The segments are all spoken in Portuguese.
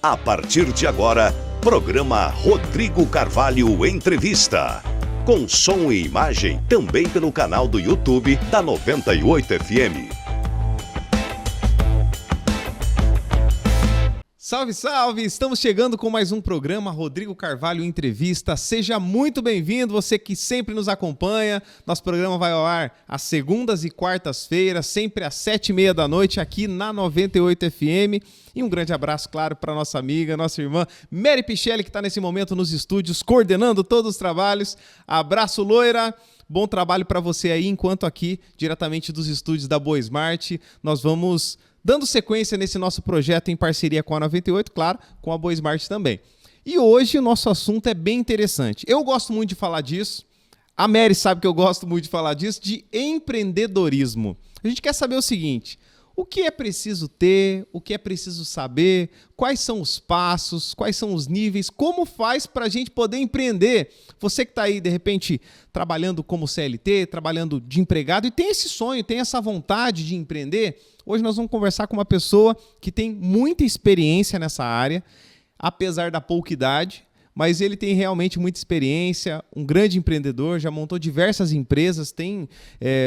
A partir de agora, programa Rodrigo Carvalho Entrevista. Com som e imagem também pelo canal do YouTube da 98 FM. Salve, salve! Estamos chegando com mais um programa Rodrigo Carvalho Entrevista. Seja muito bem-vindo, você que sempre nos acompanha. Nosso programa vai ao ar às segundas e quartas-feiras, sempre às 7h30 da noite, aqui na 98 FM. E um grande abraço, claro, para nossa amiga, nossa irmã Mary Pichelli, que está nesse momento nos estúdios, coordenando todos os trabalhos. Abraço, loira! Bom trabalho para você aí, enquanto aqui, diretamente dos estúdios da Boa Smart, nós vamos dando sequência nesse nosso projeto em parceria com a 98, claro, com a Boa Smart também. E hoje o nosso assunto é bem interessante. Eu gosto muito de falar disso, a Mary sabe que eu gosto muito de falar disso, de empreendedorismo. A gente quer saber o seguinte: o que é preciso ter, o que é preciso saber, quais são os passos, quais são os níveis, como faz para a gente poder empreender? Você que está aí, de repente, trabalhando como CLT, trabalhando de empregado e tem esse sonho, tem essa vontade de empreender, hoje nós vamos conversar com uma pessoa que tem muita experiência nessa área, apesar da pouca idade, mas ele tem realmente muita experiência, um grande empreendedor, já montou diversas empresas, tem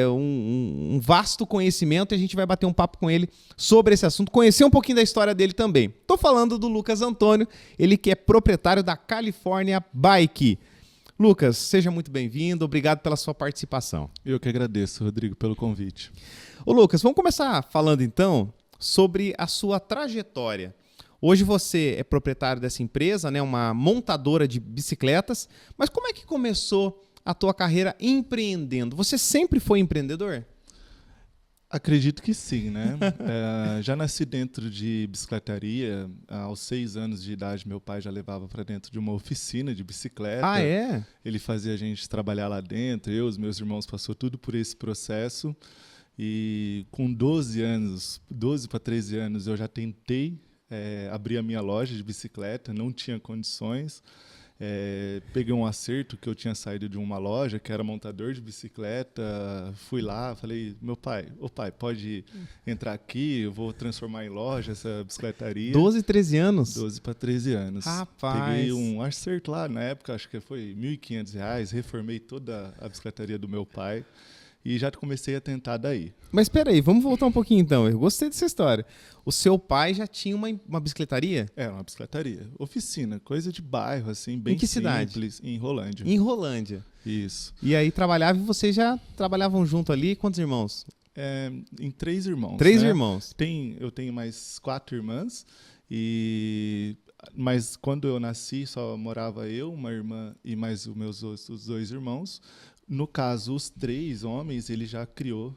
um vasto conhecimento e a gente vai bater um papo com ele sobre esse assunto, conhecer um pouquinho da história dele também. Estou falando do Lucas Antônio, ele que é proprietário da California Bike. Lucas, seja muito bem-vindo, obrigado pela sua participação. Eu que agradeço, Rodrigo, pelo convite. Ô Lucas, vamos começar falando então sobre a sua trajetória. Hoje você é proprietário dessa empresa, né, uma montadora de bicicletas, mas como é que começou a tua carreira empreendendo? Você sempre foi empreendedor? Acredito que sim, né? Já nasci dentro de bicicletaria. Aos 6 anos de idade, meu pai já levava para dentro de uma oficina de bicicleta. Ah, é? Ele fazia a gente trabalhar lá dentro. Eu, os meus irmãos, passou tudo por esse processo. E com 12 para 13 anos, eu já tentei abrir a minha loja de bicicleta, não tinha condições. Peguei um acerto que eu tinha saído de uma loja que era montador de bicicleta, fui lá, falei, meu pai, pode entrar aqui, eu vou transformar em loja essa bicicletaria. 12, 13 anos? 12 para 13 anos. Rapaz! Peguei um acerto lá, na época, acho que foi R$ 1.500, reformei toda a bicicletaria do meu pai. E já comecei a tentar daí. Mas espera aí, vamos voltar um pouquinho então. Eu gostei dessa história. O seu pai já tinha uma bicicletaria? Era uma bicicletaria. Oficina, coisa de bairro, assim, bem simples. Em que cidade? Cidade? Em Rolândia. Em Rolândia. Isso. E aí trabalhava e vocês já trabalhavam junto ali? Quantos irmãos? Em 3 irmãos. 3 irmãos. Eu tenho mais 4 irmãs, mas quando eu nasci só morava eu, uma irmã e mais os meus outros 2 irmãos. No caso, os 3 homens, ele já criou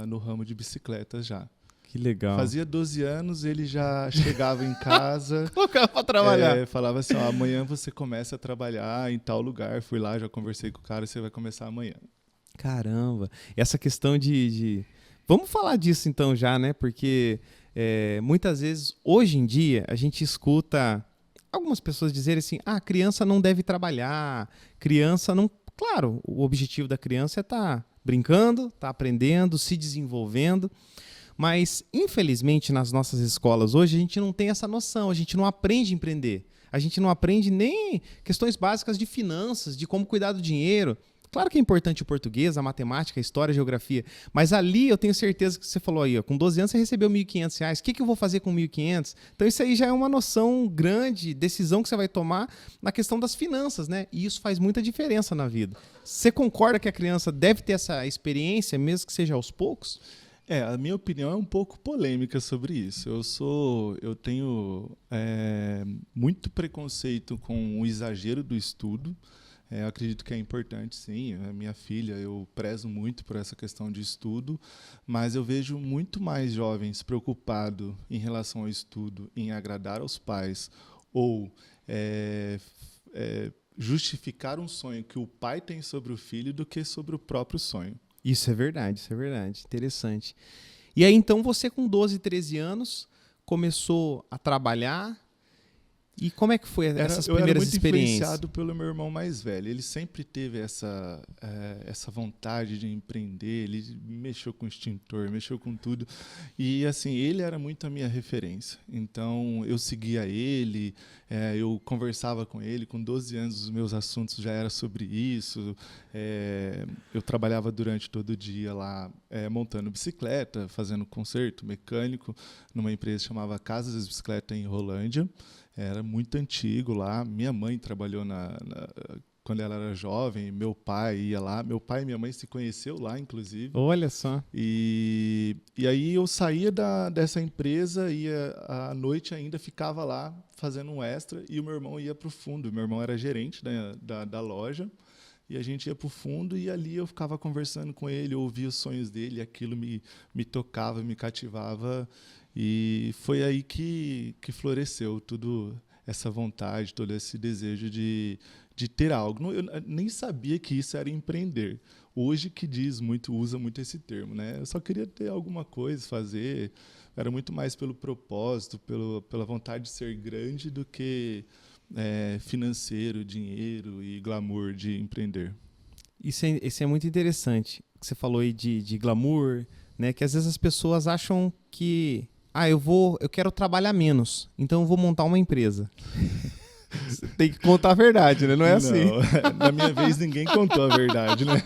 no ramo de bicicletas já. Que legal. Fazia 12 anos, ele já chegava em casa. Colocava para trabalhar. Falava assim, amanhã você começa a trabalhar em tal lugar. Fui lá, já conversei com o cara, você vai começar amanhã. Caramba. Essa questão de... Vamos falar disso então já, né? Porque muitas vezes, hoje em dia, a gente escuta algumas pessoas dizerem assim, criança não deve trabalhar, criança não... Claro, o objetivo da criança é estar brincando, estar aprendendo, se desenvolvendo, mas infelizmente nas nossas escolas hoje a gente não tem essa noção, a gente não aprende a empreender, a gente não aprende nem questões básicas de finanças, de como cuidar do dinheiro. Claro que é importante o português, a matemática, a história, a geografia, mas ali eu tenho certeza que você falou aí, com 12 anos você recebeu R$ 1.500, o que eu vou fazer com R$ 1.500? Então isso aí já é uma noção grande, decisão que você vai tomar na questão das finanças, né? E isso faz muita diferença na vida. Você concorda que a criança deve ter essa experiência, mesmo que seja aos poucos? A minha opinião é um pouco polêmica sobre isso. Eu tenho muito preconceito com o exagero do estudo. Acredito que é importante, sim. A minha filha, eu prezo muito por essa questão de estudo, mas eu vejo muito mais jovens preocupados em relação ao estudo, em agradar aos pais ou justificar um sonho que o pai tem sobre o filho do que sobre o próprio sonho. Isso é verdade. Interessante. E aí, então, você com 12, 13 anos começou a trabalhar. E como é que foi essas Eu era primeiras muito experiências? influenciado pelo meu irmão mais velho. Ele sempre teve essa vontade de empreender. Ele mexeu com extintor, mexeu com tudo. E assim, ele era muito a minha referência. Então eu seguia ele, eu conversava com ele. Com 12 anos os meus assuntos já eram sobre isso. Eu trabalhava durante todo o dia lá montando bicicleta, fazendo conserto mecânico numa empresa que chamava Casas das Bicicletas em Rolândia. Era muito antigo lá. Minha mãe trabalhou quando ela era jovem, meu pai ia lá. Meu pai e minha mãe se conheceu lá, inclusive. Olha só. E aí eu saía dessa empresa, ia à noite ainda, ficava lá fazendo um extra, e o meu irmão ia para o fundo. Meu irmão era gerente da loja, e a gente ia para o fundo, e ali eu ficava conversando com ele, eu ouvia os sonhos dele, e aquilo me tocava, me cativava. E foi aí que floresceu tudo essa vontade, todo esse desejo de ter algo. Eu nem sabia que isso era empreender. Hoje que usa muito esse termo, né? Eu só queria ter alguma coisa, fazer. Era muito mais pelo propósito, pela vontade de ser grande do que financeiro, dinheiro e glamour de empreender. Isso é muito interessante. Você falou aí de glamour, né? Que às vezes as pessoas acham que eu quero trabalhar menos, então eu vou montar uma empresa. Tem que contar a verdade, né? Não é assim. Na minha vez, ninguém contou a verdade, né?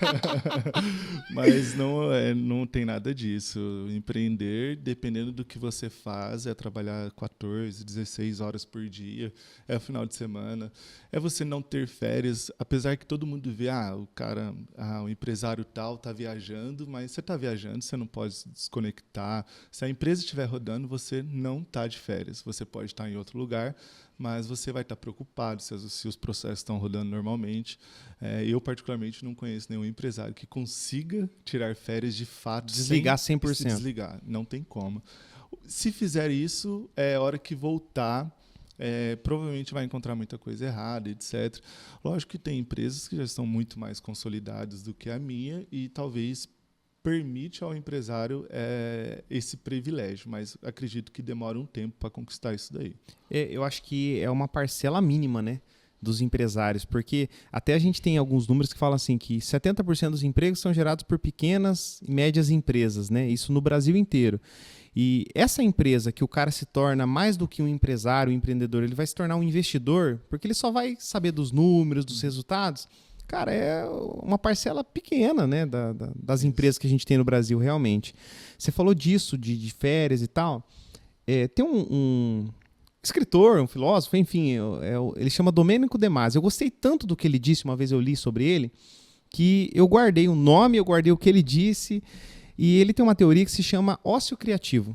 Mas não tem nada disso. Empreender, dependendo do que você faz, é trabalhar 14, 16 horas por dia, é o final de semana, é você não ter férias, apesar que todo mundo vê, o empresário tal está viajando, mas você está viajando, você não pode se desconectar. Se a empresa estiver rodando, você não está de férias. Você pode estar em outro lugar, mas você vai estar preocupado se os processos estão rodando normalmente. Eu, particularmente, não conheço nenhum empresário que consiga tirar férias de fato. Desligar sem 100%. Se desligar. Não tem como. Se fizer isso, é hora que voltar, provavelmente vai encontrar muita coisa errada, etc. Lógico que tem empresas que já estão muito mais consolidadas do que a minha e talvez permite ao empresário esse privilégio, mas acredito que demora um tempo para conquistar isso daí. Eu acho que é uma parcela mínima, né, dos empresários, porque até a gente tem alguns números que falam assim que 70% dos empregos são gerados por pequenas e médias empresas, né? Isso no Brasil inteiro. E essa empresa que o cara se torna mais do que um empresário, um empreendedor, ele vai se tornar um investidor, porque ele só vai saber dos números, dos resultados. Cara, é uma parcela pequena, né, das empresas que a gente tem no Brasil, realmente. Você falou disso, de férias e tal. Tem um escritor, um filósofo, enfim, ele chama Domênico De Masi. Eu gostei tanto do que ele disse, uma vez eu li sobre ele, que eu guardei o nome, eu guardei o que ele disse, e ele tem uma teoria que se chama ócio criativo.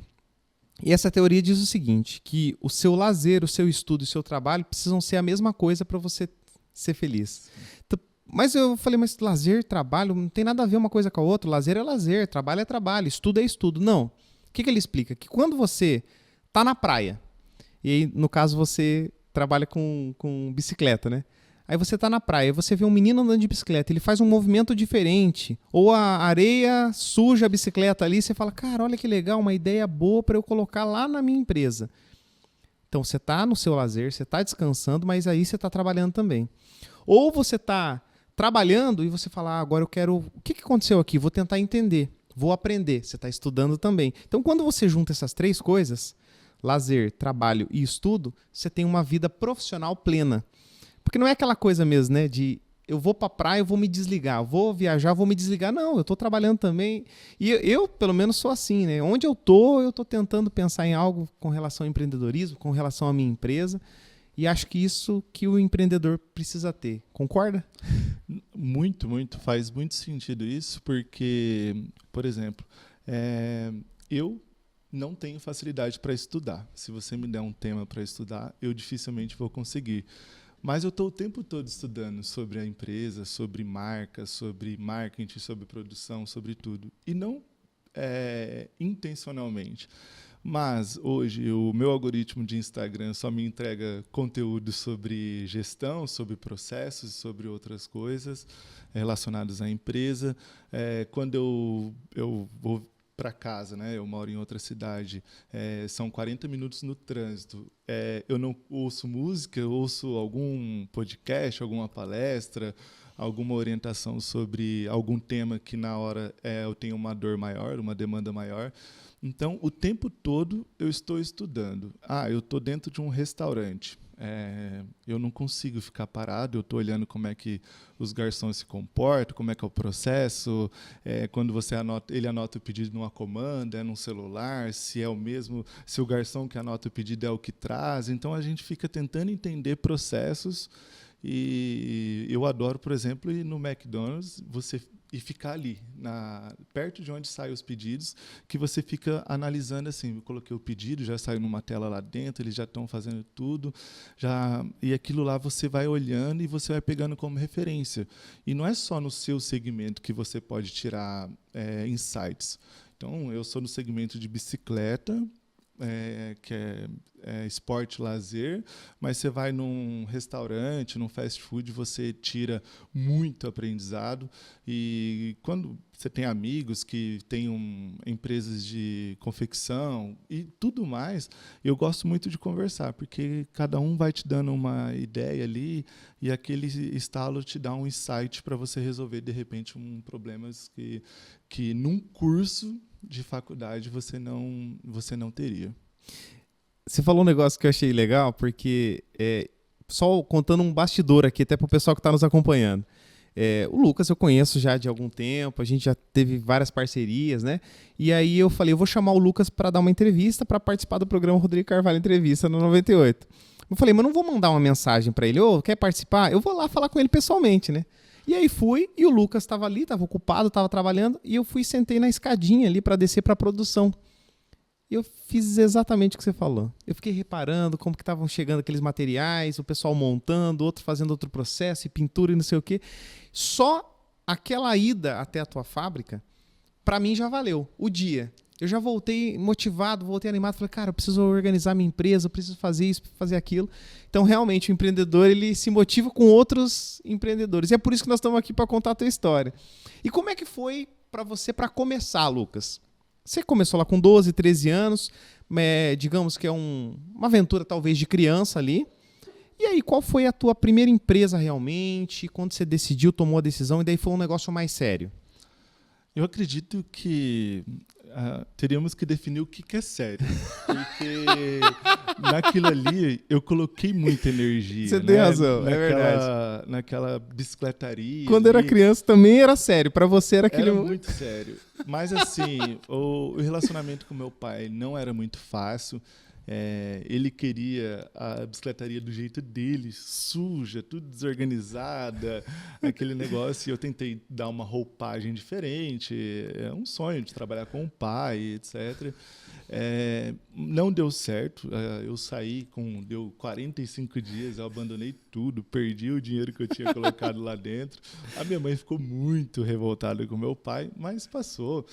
E essa teoria diz o seguinte, que o seu lazer, o seu estudo e o seu trabalho precisam ser a mesma coisa para você ser feliz. Então, mas eu falei, mas lazer, trabalho, não tem nada a ver uma coisa com a outra. Lazer é lazer, trabalho é trabalho, estudo é estudo. Não. O que ele explica? Que quando você está na praia, e aí, no caso, você trabalha com bicicleta, né? Aí você está na praia, você vê um menino andando de bicicleta, ele faz um movimento diferente, ou a areia suja a bicicleta ali, você fala, cara, olha que legal, uma ideia boa para eu colocar lá na minha empresa. Então, você está no seu lazer, você está descansando, mas aí você está trabalhando também. Ou você está trabalhando e você fala, agora eu quero... O que aconteceu aqui? Vou tentar entender, vou aprender. Você está estudando também. Então, quando você junta essas três coisas, lazer, trabalho e estudo, você tem uma vida profissional plena. Porque não é aquela coisa mesmo, né? De eu vou pra praia, eu vou me desligar. Eu vou viajar, eu vou me desligar. Não, eu tô trabalhando também. E eu pelo menos, sou assim, né? Onde eu tô tentando pensar em algo com relação ao empreendedorismo, com relação à minha empresa. E acho que isso que o empreendedor precisa ter. Concorda? Muito, muito. Faz muito sentido isso, porque, por exemplo, eu não tenho facilidade para estudar. Se você me der um tema para estudar, eu dificilmente vou conseguir. Mas eu estou o tempo todo estudando sobre a empresa, sobre marca, sobre marketing, sobre produção, sobre tudo. E não intencionalmente. Mas hoje o meu algoritmo de Instagram só me entrega conteúdo sobre gestão, sobre processos, sobre outras coisas relacionadas à empresa. Quando eu vou para casa, né? Eu moro em outra cidade. São 40 minutos no trânsito. Eu não ouço música, eu ouço algum podcast, alguma palestra, alguma orientação sobre algum tema que na hora eu tenho uma dor maior, uma demanda maior. Então, o tempo todo eu estou estudando. Eu estou dentro de um restaurante. Eu não consigo ficar parado, eu estou olhando como é que os garçons se comportam, como é que é o processo, quando ele anota o pedido numa comanda, num celular, se é o mesmo, se o garçom que anota o pedido é o que traz. Então, a gente fica tentando entender processos. E eu adoro, por exemplo, ir no McDonald's e ficar ali, perto de onde saem os pedidos, que você fica analisando assim, eu coloquei o pedido, já saiu numa tela lá dentro, eles já estão fazendo tudo, e aquilo lá você vai olhando e você vai pegando como referência. E não é só no seu segmento que você pode tirar insights. Então, eu sou no segmento de bicicleta, que é esporte, lazer, mas você vai num restaurante, num fast food, você tira muito aprendizado. E quando você tem amigos que têm empresas de confecção e tudo mais, eu gosto muito de conversar, porque cada um vai te dando uma ideia ali e aquele estalo te dá um insight para você resolver, de repente, problemas que num curso de faculdade você não teria. Você falou um negócio que eu achei legal, porque só contando um bastidor aqui, até para o pessoal que está nos acompanhando. O Lucas eu conheço já de algum tempo, a gente já teve várias parcerias, né? E aí eu falei, eu vou chamar o Lucas para dar uma entrevista, para participar do programa Rodrigo Carvalho Entrevista no 98. Eu falei, mas não vou mandar uma mensagem para ele, quer participar? Eu vou lá falar com ele pessoalmente, né? E aí fui, e o Lucas estava ali, estava ocupado, estava trabalhando, e eu fui e sentei na escadinha ali para descer para a produção. E eu fiz exatamente o que você falou. Eu fiquei reparando como que estavam chegando aqueles materiais, o pessoal montando, outro fazendo outro processo, e pintura e não sei o quê. Só aquela ida até a tua fábrica, para mim já valeu o dia. Eu já voltei motivado, voltei animado, falei, cara, eu preciso organizar minha empresa, eu preciso fazer isso, fazer aquilo. Então, realmente, o empreendedor, ele se motiva com outros empreendedores. E é por isso que nós estamos aqui para contar a tua história. E como é que foi para você para começar, Lucas? Você começou lá com 12, 13 anos, digamos que é uma aventura talvez de criança ali. E aí, qual foi a tua primeira empresa realmente? Quando você decidiu, tomou a decisão, e daí foi um negócio mais sério? Eu acredito que teríamos que definir o que é sério. Porque naquilo ali eu coloquei muita energia. Você tem razão, é verdade. Naquela bicicletaria. Quando era criança também era sério. Para você era aquele... Era muito sério. Mas assim, o relacionamento com meu pai não era muito fácil. Ele queria a bicicletaria do jeito dele, suja, tudo desorganizada, aquele negócio. E eu tentei dar uma roupagem diferente. É um sonho de trabalhar com o pai, etc. Não deu certo. Eu saí deu 45 dias, eu abandonei tudo, perdi o dinheiro que eu tinha colocado lá dentro. A minha mãe ficou muito revoltada com meu pai, mas passou.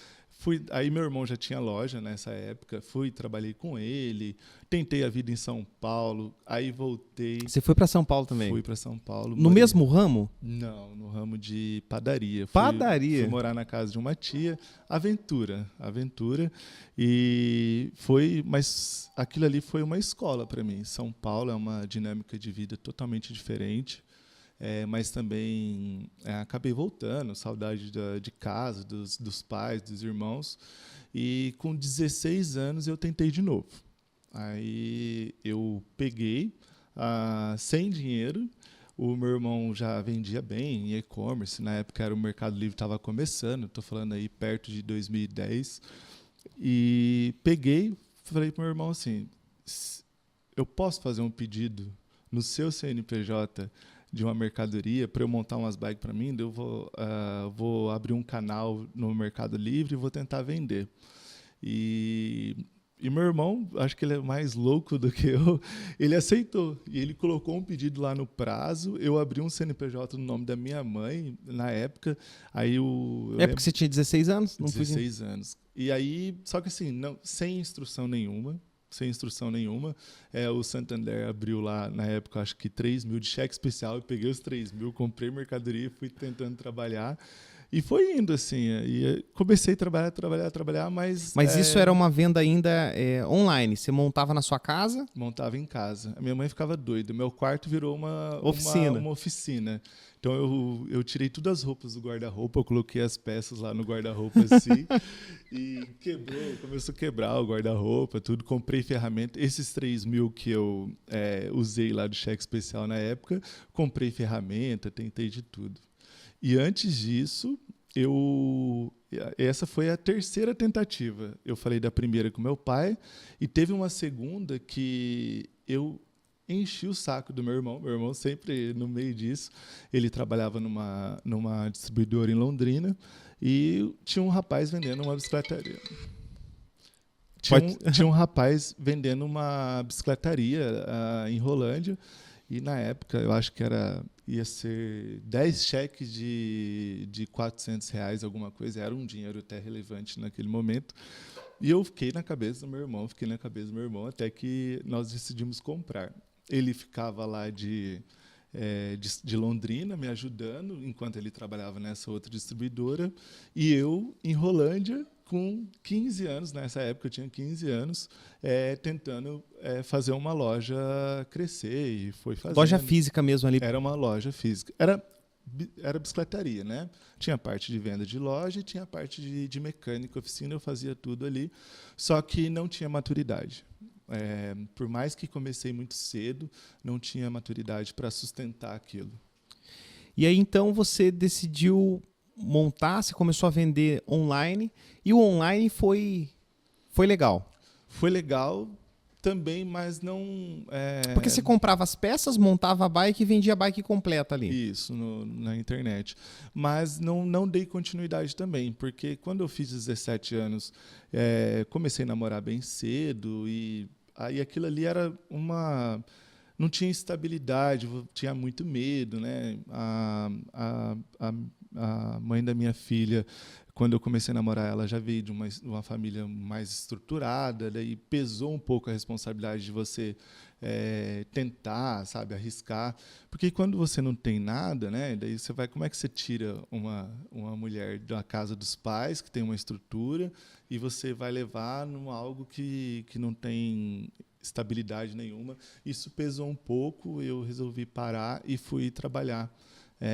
Aí meu irmão já tinha loja nessa época, trabalhei com ele, tentei a vida em São Paulo, aí voltei. Você foi para São Paulo também? Fui para São Paulo. No mesmo ramo? Não, no ramo de padaria. Padaria? Fui morar na casa de uma tia, aventura. Mas aquilo ali foi uma escola para mim. São Paulo é uma dinâmica de vida totalmente diferente. Mas também acabei voltando, saudade de casa, dos pais, dos irmãos. E com 16 anos eu tentei de novo. Aí eu peguei, sem dinheiro. O meu irmão já vendia bem em e-commerce. Na época o Mercado Livre estava começando, estou falando aí perto de 2010. E peguei, falei para o meu irmão assim, eu posso fazer um pedido no seu CNPJ de uma mercadoria para eu montar umas bags para mim? Eu vou abrir um canal no Mercado Livre e vou tentar vender. E meu irmão, acho que ele é mais louco do que eu, ele aceitou. E ele colocou um pedido lá no prazo, eu abri um CNPJ no nome da minha mãe, na época. Aí porque você tinha 16 anos? Não 16 anos. E aí, só que assim, sem instrução nenhuma. O Santander abriu lá, na época, acho que 3 mil de cheque especial. Eu peguei os 3 mil, comprei mercadoria, fui tentando trabalhar. E foi indo, assim. E comecei a trabalhar, mas... Mas isso era uma venda ainda online? Você montava na sua casa? Montava em casa. A minha mãe ficava doida. Meu quarto virou uma oficina. Então eu tirei todas as roupas do guarda-roupa, eu coloquei as peças lá no guarda-roupa assim, e começou a quebrar o guarda-roupa, tudo. Comprei ferramenta. Esses 3 mil que eu usei lá do cheque especial na época, comprei ferramenta, tentei de tudo. E antes disso, essa foi a terceira tentativa. Eu falei da primeira com meu pai, e teve uma segunda que eu enchi o saco do meu irmão sempre no meio disso. Ele trabalhava numa distribuidora em Londrina e tinha um rapaz vendendo uma bicicletaria. Tinha um rapaz vendendo uma bicicletaria em Rolândia, e na época eu acho que ia ser 10 cheques de R$400, alguma coisa, era um dinheiro até relevante naquele momento. E eu fiquei na cabeça do meu irmão, até que nós decidimos comprar. Ele ficava lá de Londrina me ajudando, enquanto ele trabalhava nessa outra distribuidora, e eu, em Rolândia, com 15 anos, nessa época eu tinha 15 anos, tentando fazer uma loja crescer, e foi fazendo. Loja física mesmo ali? Era uma loja física. Era bicicletaria, né? Tinha a parte de venda de loja e tinha a parte de mecânica, oficina, eu fazia tudo ali, só que não tinha maturidade. Por mais que comecei muito cedo, não tinha maturidade para sustentar aquilo. E aí, então, você decidiu montar, você começou a vender online, e o online foi legal? Foi legal também, mas não... Porque você comprava as peças, montava a bike e vendia a bike completa ali. Isso, na internet. Mas não dei continuidade também, porque quando eu fiz 17 anos, comecei a namorar bem cedo, e aí aquilo ali era não tinha estabilidade, tinha muito medo, né? A mãe da minha filha, quando eu comecei a namorar ela, já veio de uma família mais estruturada, daí pesou um pouco a responsabilidade de você tentar, sabe, arriscar, porque quando você não tem nada, né, daí você vai, como é que você tira uma mulher da casa dos pais, que tem uma estrutura, e você vai levar num algo que não tem estabilidade nenhuma? Isso pesou um pouco, eu resolvi parar e fui trabalhar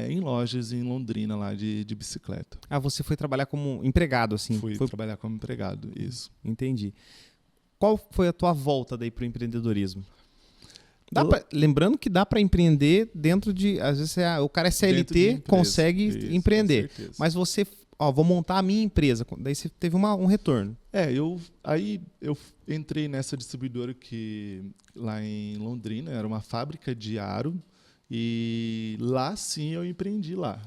em lojas em Londrina, lá de bicicleta. Ah, você foi trabalhar como empregado, assim? Fui trabalhar como empregado, isso. Entendi. Qual foi a tua volta daí para o empreendedorismo? Lembrando que dá para empreender dentro de... Às vezes o cara é CLT, consegue empreender. Mas você... vou montar a minha empresa. Daí você teve um retorno. Aí eu entrei nessa distribuidora lá em Londrina, era uma fábrica de aro, e lá sim eu empreendi lá,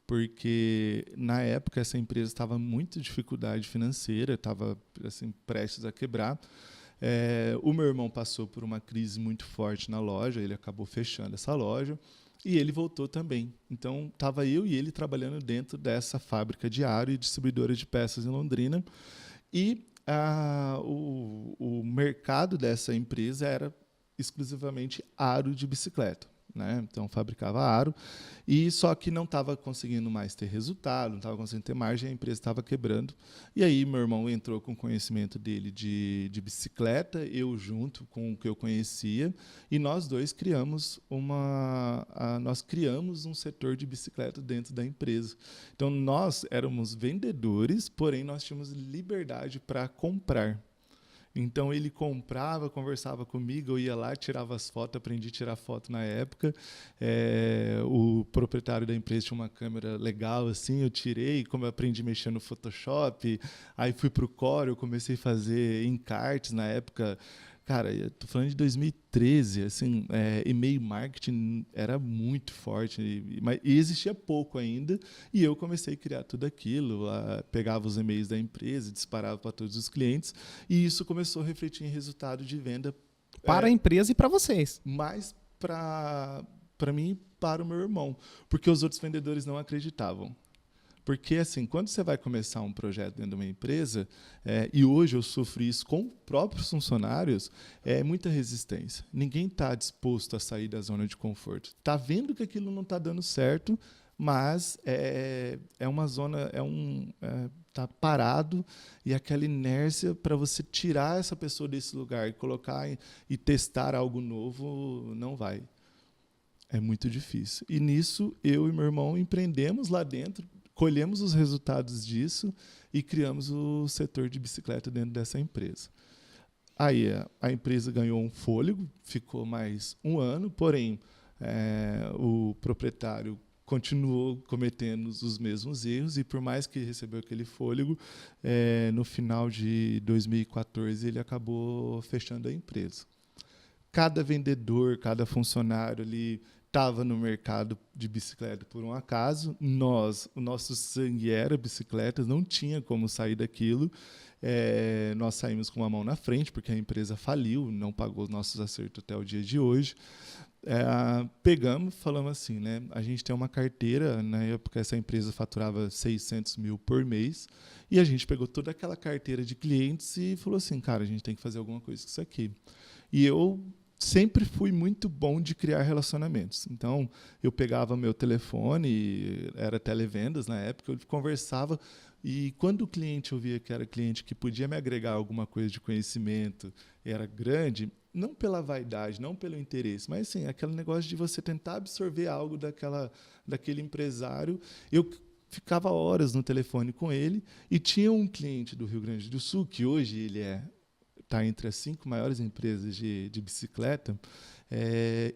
porque na época essa empresa estava muito dificuldade financeira, estava assim, prestes a quebrar. O meu irmão passou por uma crise muito forte na loja, ele acabou fechando essa loja, e ele voltou também. Então, estava eu e ele trabalhando dentro dessa fábrica de aro e distribuidora de peças em Londrina, e o mercado dessa empresa era exclusivamente aro de bicicleta, né? Então, fabricava aro, e só que não estava conseguindo mais ter resultado, não estava conseguindo ter margem, a empresa estava quebrando. E aí meu irmão entrou com o conhecimento dele de bicicleta, eu junto com o que eu conhecia, e nós dois criamos um setor de bicicleta dentro da empresa. Então, nós éramos vendedores, porém nós tínhamos liberdade para comprar. Então, ele comprava, conversava comigo, eu ia lá, tirava as fotos, aprendi a tirar foto na época. O proprietário da empresa tinha uma câmera legal, assim, eu tirei, como eu aprendi a mexer no Photoshop, aí fui para o Corel, comecei a fazer encartes na época. Cara, eu tô falando de 2013, assim, e-mail marketing era muito forte, e existia pouco ainda, e eu comecei a criar tudo aquilo, pegava os e-mails da empresa, disparava para todos os clientes, e isso começou a refletir em resultado de venda. Para a empresa e para vocês. Mais para mim e para o meu irmão, porque os outros vendedores não acreditavam. Porque, assim, quando você vai começar um projeto dentro de uma empresa, e hoje eu sofro isso com próprios funcionários, é muita resistência. Ninguém está disposto a sair da zona de conforto. Está vendo que aquilo não está dando certo, mas é uma zona, tá parado, e aquela inércia para você tirar essa pessoa desse lugar e colocar e testar algo novo, não vai. É muito difícil. E nisso, eu e meu irmão empreendemos lá dentro, colhemos os resultados disso e criamos o setor de bicicleta dentro dessa empresa. Aí a empresa ganhou um fôlego, ficou mais um ano, porém o proprietário continuou cometendo os mesmos erros e, por mais que recebeu aquele fôlego, no final de 2014 ele acabou fechando a empresa. Cada vendedor, cada funcionário ali estava no mercado de bicicleta por um acaso. O nosso sangue era bicicletas, não tinha como sair daquilo. Nós saímos com uma mão na frente, porque a empresa faliu, não pagou os nossos acertos até o dia de hoje. Pegamos, falamos assim, né? A gente tem uma carteira, na época essa empresa faturava 600 mil por mês, e a gente pegou toda aquela carteira de clientes e falou assim, cara, a gente tem que fazer alguma coisa com isso aqui. E eu sempre fui muito bom de criar relacionamentos. Então, eu pegava meu telefone, era televendas na época, eu conversava, e quando o cliente ouvia que era cliente que podia me agregar alguma coisa de conhecimento, era grande, não pela vaidade, não pelo interesse, mas assim, aquele negócio de você tentar absorver algo daquele empresário. Eu ficava horas no telefone com ele, e tinha um cliente do Rio Grande do Sul, que hoje ele está entre as 5 maiores empresas de bicicleta.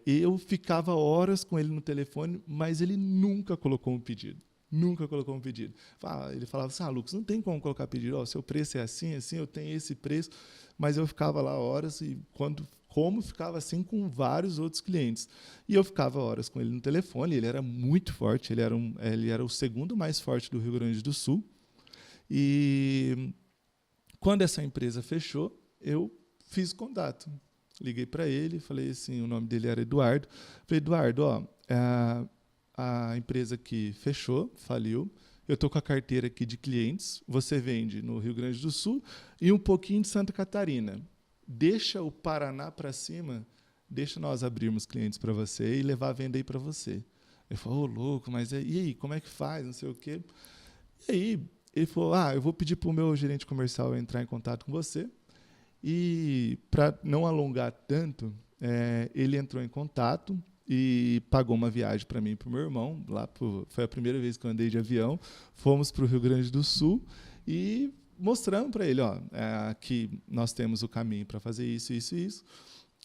Eu ficava horas com ele no telefone, mas ele nunca colocou um pedido. Nunca colocou um pedido. Ele falava assim, Lucas, não tem como colocar pedido. Seu preço é assim, eu tenho esse preço. Mas eu ficava lá horas, e como ficava assim com vários outros clientes. E eu ficava horas com ele no telefone, ele era muito forte, ele era o segundo mais forte do Rio Grande do Sul. E quando essa empresa fechou, eu fiz contato. Liguei para ele, falei assim, o nome dele era Eduardo. Falei, Eduardo, a empresa que fechou, faliu, eu estou com a carteira aqui de clientes, você vende no Rio Grande do Sul e um pouquinho de Santa Catarina. Deixa o Paraná para cima, deixa nós abrirmos clientes para você e levar a venda aí para você. Ele falou, louco, mas e aí, como é que faz, não sei o quê. E aí, ele falou, eu vou pedir para o meu gerente comercial entrar em contato com você. E, para não alongar tanto, ele entrou em contato e pagou uma viagem para mim e para o meu irmão. Foi a primeira vez que eu andei de avião. Fomos para o Rio Grande do Sul e mostramos para ele, que nós temos o caminho para fazer isso, isso e isso.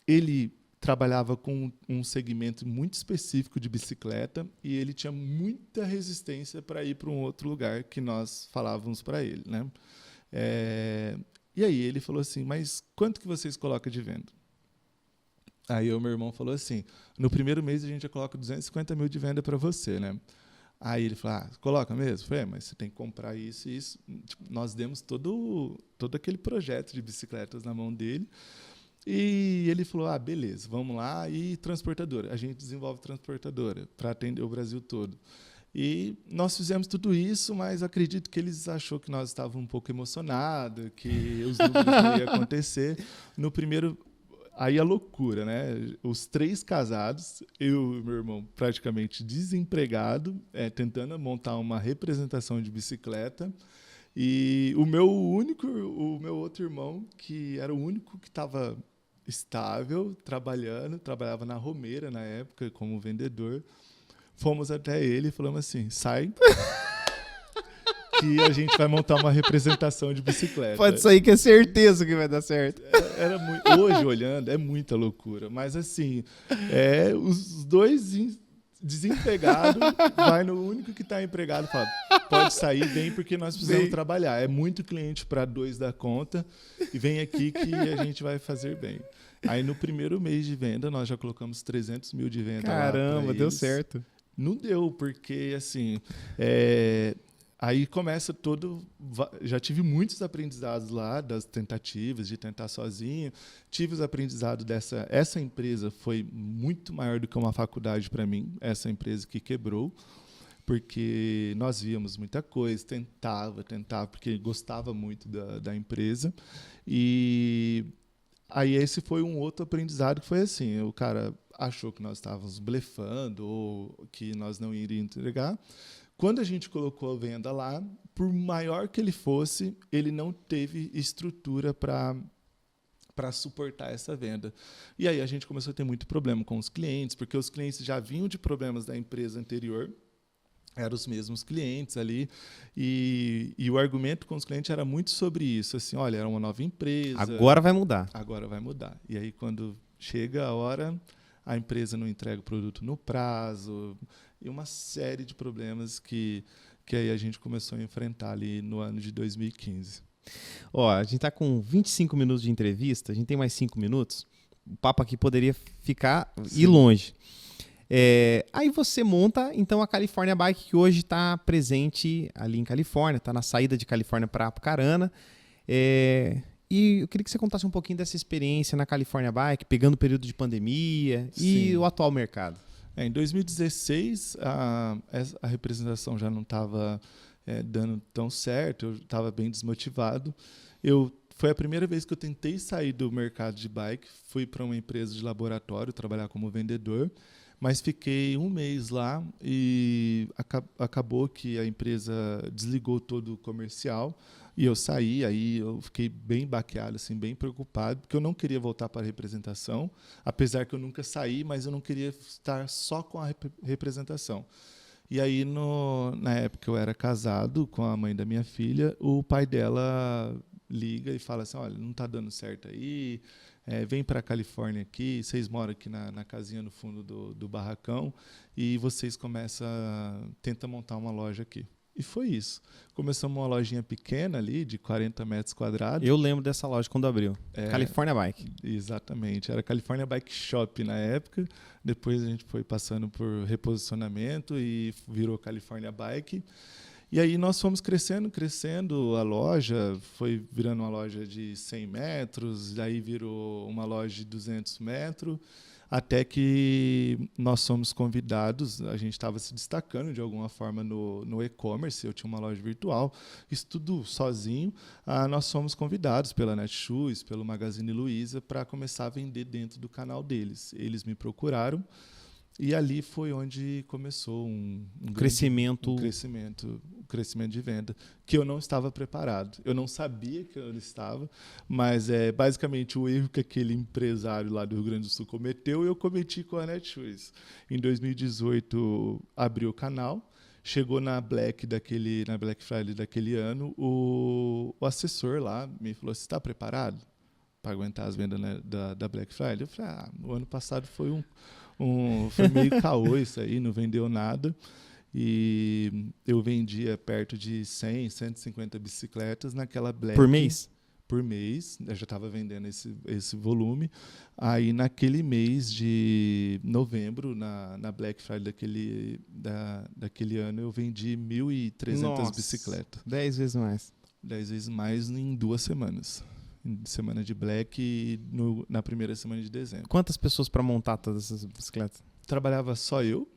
Ele trabalhava com um segmento muito específico de bicicleta e ele tinha muita resistência para ir para um outro lugar que nós falávamos para ele, né? E aí ele falou assim, mas quanto que vocês colocam de venda? Aí o meu irmão falou assim, no primeiro mês a gente já coloca 250 mil de venda para você, né? Aí ele falou, coloca mesmo? Eu falei, mas você tem que comprar isso e isso. Tipo, nós demos todo aquele projeto de bicicletas na mão dele. E ele falou, beleza, vamos lá. E transportadora, a gente desenvolve transportadora para atender o Brasil todo. E nós fizemos tudo isso, mas acredito que eles achou que nós estávamos um pouco emocionados, que os números não iam acontecer. No primeiro... Aí a loucura, né? Os 3 casados, eu e meu irmão praticamente desempregado, tentando montar uma representação de bicicleta. E o meu outro irmão, que era o único que estava estável, trabalhava na Romeira na época como vendedor. Fomos até ele e falamos assim, sai, que a gente vai montar uma representação de bicicleta. Pode sair que é certeza que vai dar certo. Hoje, olhando, é muita loucura. Mas, assim, os dois desempregados vai no único que está empregado e fala, pode sair, vem porque nós precisamos trabalhar. É muito cliente para 2 da conta e vem aqui que a gente vai fazer bem. Aí, no primeiro mês de venda, nós já colocamos 300 mil de venda. Caramba, deu certo. Não deu, porque, assim... Aí começa já tive muitos aprendizados lá, das tentativas de tentar sozinho. Tive os aprendizados essa empresa foi muito maior do que uma faculdade para mim, essa empresa que quebrou, porque nós víamos muita coisa, tentava, porque gostava muito da empresa. E aí esse foi um outro aprendizado que foi assim, achou que nós estávamos blefando ou que nós não iríamos entregar. Quando a gente colocou a venda lá, por maior que ele fosse, ele não teve estrutura para suportar essa venda. E aí a gente começou a ter muito problema com os clientes, porque os clientes já vinham de problemas da empresa anterior, eram os mesmos clientes ali, e o argumento com os clientes era muito sobre isso, assim, olha, era uma nova empresa. Agora vai mudar. Agora vai mudar. E aí, quando chega a hora, a empresa não entrega o produto no prazo, e uma série de problemas que aí a gente começou a enfrentar ali no ano de 2015. Ó, a gente tá com 25 minutos de entrevista, a gente tem mais 5 minutos, o papo aqui poderia ir longe. Aí você monta, então, a California Bike, que hoje está presente ali em Califórnia, está na saída de Califórnia para Apucarana. E eu queria que você contasse um pouquinho dessa experiência na California Bike, pegando o período de pandemia e o atual mercado. Em 2016, a representação já não estava dando tão certo, eu estava bem desmotivado. Foi a primeira vez que eu tentei sair do mercado de bike, fui para uma empresa de laboratório trabalhar como vendedor, mas fiquei 1 mês lá e acabou que a empresa desligou todo o comercial e eu saí. Aí eu fiquei bem baqueado, assim, bem preocupado, porque eu não queria voltar para a representação, apesar que eu nunca saí, mas eu não queria estar só com a representação. E aí, na época, eu era casado com a mãe da minha filha, o pai dela liga e fala assim, olha, não está dando certo aí, vem para a Califórnia aqui, vocês moram aqui na casinha no fundo do barracão e vocês tentam montar uma loja aqui. E foi isso. Começamos uma lojinha pequena ali, de 40 metros quadrados. Eu lembro dessa loja quando abriu. California Bike. Exatamente. Era California Bike Shop na época. Depois a gente foi passando por reposicionamento e virou California Bike. E aí nós fomos crescendo, a loja foi virando uma loja de 100 metros, daí virou uma loja de 200 metros, até que nós fomos convidados, a gente estava se destacando de alguma forma no e-commerce, eu tinha uma loja virtual, isso tudo sozinho, nós fomos convidados pela Netshoes, pelo Magazine Luiza, para começar a vender dentro do canal deles. Eles me procuraram, e ali foi onde começou um crescimento de venda, que eu não estava preparado. Eu não sabia que eu estava, mas basicamente o erro que aquele empresário lá do Rio Grande do Sul cometeu, eu cometi com a Netshoes. Em 2018, abri o canal, chegou na Black Friday daquele ano, o assessor lá me falou, você está preparado para aguentar as vendas, né, da Black Friday? Eu falei, o ano passado foi meio caô isso aí, não vendeu nada. E eu vendia perto de 100, 150 bicicletas naquela Black. Por mês? Por mês, eu já estava vendendo esse volume. Aí, naquele mês de novembro, na Black Friday daquele ano, eu vendi 1.300 bicicletas. 10 vezes mais. 10 vezes mais em 2 semanas. Semana de Black e na primeira semana de dezembro. Quantas pessoas para montar todas essas bicicletas? Trabalhava só eu,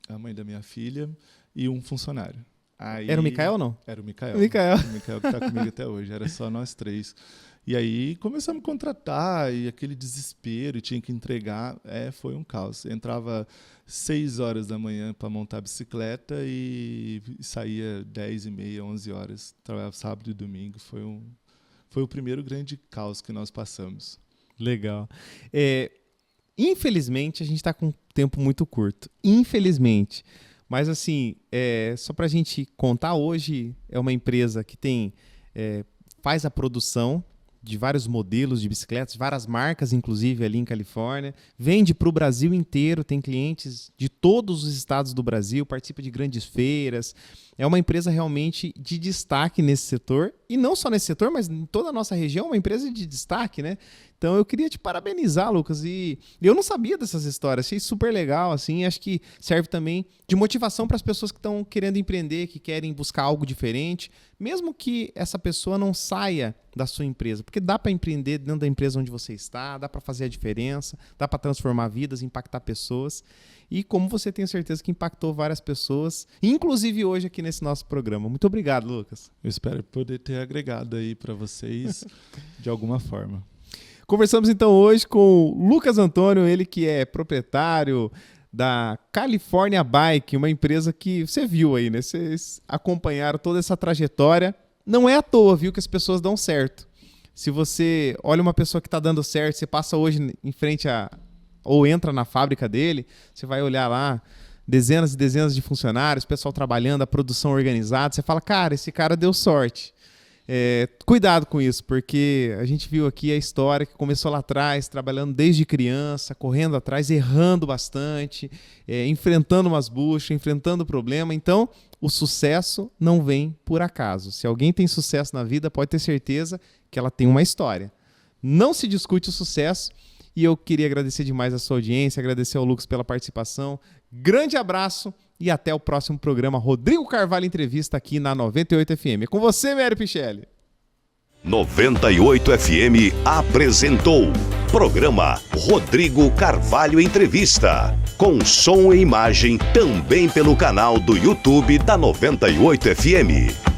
a mãe da minha filha e um funcionário. Aí, era o Mikael ou não? Era o Mikael. O Mikael que está comigo até hoje. Era só nós 3. E aí começamos a contratar e aquele desespero, e tinha que entregar. Foi um caos. Entrava 6 horas da manhã para montar a bicicleta e saía 10h30, 11 horas. Trabalhava sábado e domingo. Foi o primeiro grande caos que nós passamos. Legal. Infelizmente, a gente está com um tempo muito curto. Infelizmente. Mas, assim, só para a gente contar, hoje é uma empresa que faz a produção de vários modelos de bicicletas, várias marcas, inclusive, ali em Califórnia. Vende para o Brasil inteiro, tem clientes de todos os estados do Brasil, participa de grandes feiras. É uma empresa realmente de destaque nesse setor. E não só nesse setor, mas em toda a nossa região, uma empresa de destaque, né? Então, eu queria te parabenizar, Lucas. E eu não sabia dessas histórias, achei super legal, assim. Acho que serve também de motivação para as pessoas que estão querendo empreender, que querem buscar algo diferente, mesmo que essa pessoa não saia da sua empresa. Porque dá para empreender dentro da empresa onde você está, dá para fazer a diferença, dá para transformar vidas, impactar pessoas. E como você tem certeza que impactou várias pessoas, inclusive hoje aqui nesse nosso programa. Muito obrigado, Lucas. Eu espero poder ter agregado aí para vocês de alguma forma. Conversamos então hoje com o Lucas Antônio, ele que é proprietário da California Bike, uma empresa que você viu aí, né? Vocês acompanharam toda essa trajetória. Não é à toa, viu, que as pessoas dão certo. Se você olha uma pessoa que está dando certo, você passa hoje em frente ou entra na fábrica dele, você vai olhar lá, dezenas e dezenas de funcionários, pessoal trabalhando, a produção organizada, você fala, cara, esse cara deu sorte. Cuidado com isso, porque a gente viu aqui a história que começou lá atrás, trabalhando desde criança, correndo atrás, errando bastante, enfrentando umas buchas, enfrentando problema. Então, o sucesso não vem por acaso. Se alguém tem sucesso na vida, pode ter certeza que ela tem uma história. Não se discute o sucesso. E eu queria agradecer demais a sua audiência, agradecer ao Lucas pela participação. Grande abraço e até o próximo programa Rodrigo Carvalho Entrevista aqui na 98 FM. É com você, Mário Pichelli. 98 FM apresentou programa Rodrigo Carvalho Entrevista, com som e imagem também pelo canal do YouTube da 98 FM.